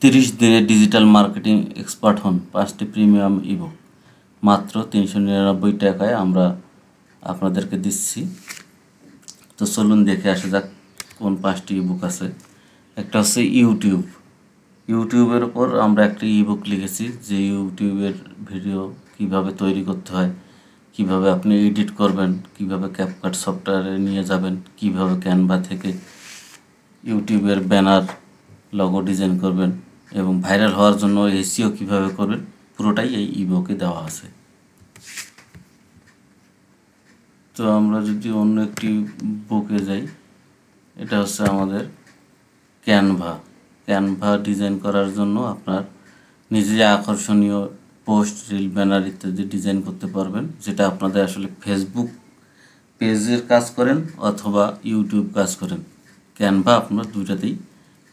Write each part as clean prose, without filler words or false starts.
30 দিনে digital marketing expert হন 5টি প্রিমিয়াম ইবুক মাত্র 399 টাকায় আমরা আপনাদেরকে দিচ্ছি। তো চলুন দেখে আসা যাক কোন 5টি ইবুক আছে। একটা হচ্ছে ইউটিউবের উপর আমরা একটা ইবুক লিখেছি, যে ইউটিউবের ভিডিও কিভাবে তৈরি করতে হয়, কিভাবে আপনি এডিট করবেন, কিভাবে ক্যাপকাট সফটওয়্যারে নিয়ে যাবেন, কিভাবে ক্যানভা থেকে ইউটিউবের ব্যানার লগো ডিজাইন করবেন এবং ভাইরাল হওয়ার জন্য এসইও কিভাবে করবেন, পুরোটাই এই ইবুকে দেওয়া আছে। তো আমরা যদি অন্য একটি বুকে যাই, এটা হচ্ছে আমাদের ক্যানভা ডিজাইন করার জন্য আপনার নিজে আকর্ষণীয় পোস্ট, রিল, ব্যানার ইত্যাদি ডিজাইন করতে পারবেন, যেটা আপনাদের আসলে ফেসবুক পেজের কাজ করেন অথবা ইউটিউব কাজ করেন, ক্যানভা আপনার দুইটাতেই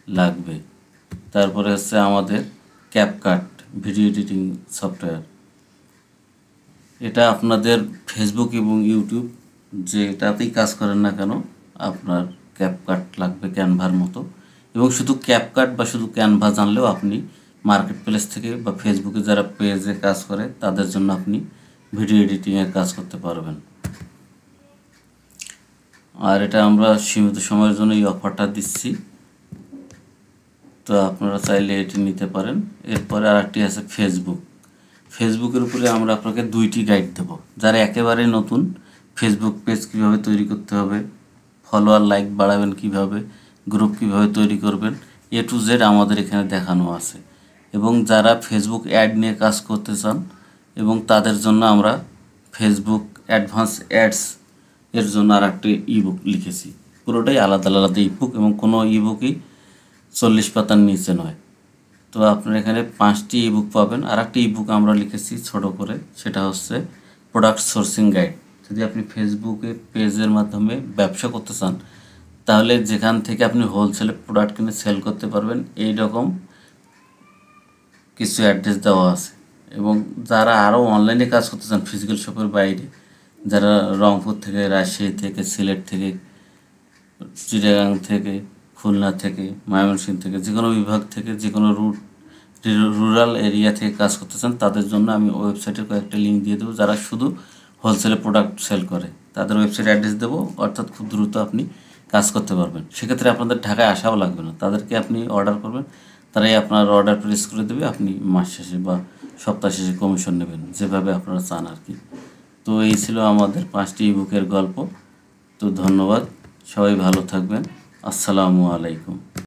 লাগবে। তারপরে হচ্ছে আমাদের ক্যাপকাট ভিডিও এডিটিং সফটওয়্যার। এটা আপনাদের ফেসবুক এবং ইউটিউব যেটাতেই কাজ করেন না কেন আপনার ক্যাপকাট লাগবে ক্যানভার মতো। এবং শুধু ক্যাপকাট বা শুধু ক্যানভা জানলেও আপনি মার্কেট প্লেস থেকে বা ফেসবুকে যারা পেজে কাজ করে তাদের জন্য আপনি ভিডিও এডিটিংয়ের কাজ করতে পারবেন। আর এটা আমরা সীমিত সময়ের জন্য এই অফারটা দিচ্ছি, তো আপনারা চাইলে এটি নিতে পারেন। এরপরে আরেকটি আছে ফেসবুকের উপরে আমরা আপনাকে 2টি গাইড দেব। যারা একেবারে নতুন, ফেসবুক পেজ কীভাবে তৈরি করতে হবে, ফলোয়ার লাইক বাড়াবেন কীভাবে, গ্রুপ কীভাবে তৈরি করবেন, A to Z আমাদের এখানে দেখানো আছে। এবং যারা ফেসবুক অ্যাড নিয়ে কাজ করতে চান এবং তাদের জন্য আমরা ফেসবুক অ্যাডভান্স অ্যাডস এর জন্য আরেকটি ইবুক লিখেছি। পুরোটাই আলাদা আলাদা ইবুক এবং কোনো ইবুকই 40 পাতার নিচে নয়। তো আপনারা এখানে 5টি ইবুক পাবেন। আর একটি ইবুক আমরা লিখেছি ছোট করে, সেটা হচ্ছে প্রোডাক্ট সোর্সিং গাইড। যদি আপনি ফেসবুকে পেজের মাধ্যমে ব্যবসা করতে চান, তাহলে যেখান থেকে আপনি হোলসেলে প্রোডাক্ট কিনে সেল করতে পারবেন, এই রকম কিছু অ্যাড্রেস দেওয়া আছে। এবং যারা আরও অনলাইনে কাজ করতে চান ফিজিক্যাল শপের বাইরে, যারা রংপুর থেকে, রাজশাহী থেকে, সিলেট থেকে, চিটাগাং থেকে, খুলনা থেকে, ময়মনসিংহ থেকে, যে কোনো বিভাগ থেকে, যে কোনো রুরাল এরিয়া থেকে কাজ করতে চান, তাদের জন্য আমি ওয়েবসাইটের কয়েকটা লিঙ্ক দিয়ে দেবো। যারা শুধু হোলসেলে প্রোডাক্ট সেল করে তাদের ওয়েবসাইট অ্যাড্রেস দেবো, অর্থাৎ খুব দ্রুত আপনি কাজ করতে পারবেন। সেক্ষেত্রে আপনাদের ঢাকায় আসাও লাগবে না, তাদেরকে আপনি অর্ডার করবেন, তারাই আপনার অর্ডার প্লেস করে দেবে। আপনি মাস শেষে বা সপ্তাহ শেষে কমিশন নেবেন, যেভাবে আপনারা চান আর কি। তো এই ছিল আমাদের 5টি ইবুকের গল্প। তো ধন্যবাদ, সবাই ভালো থাকবেন। আসসালামু আলাইকুম।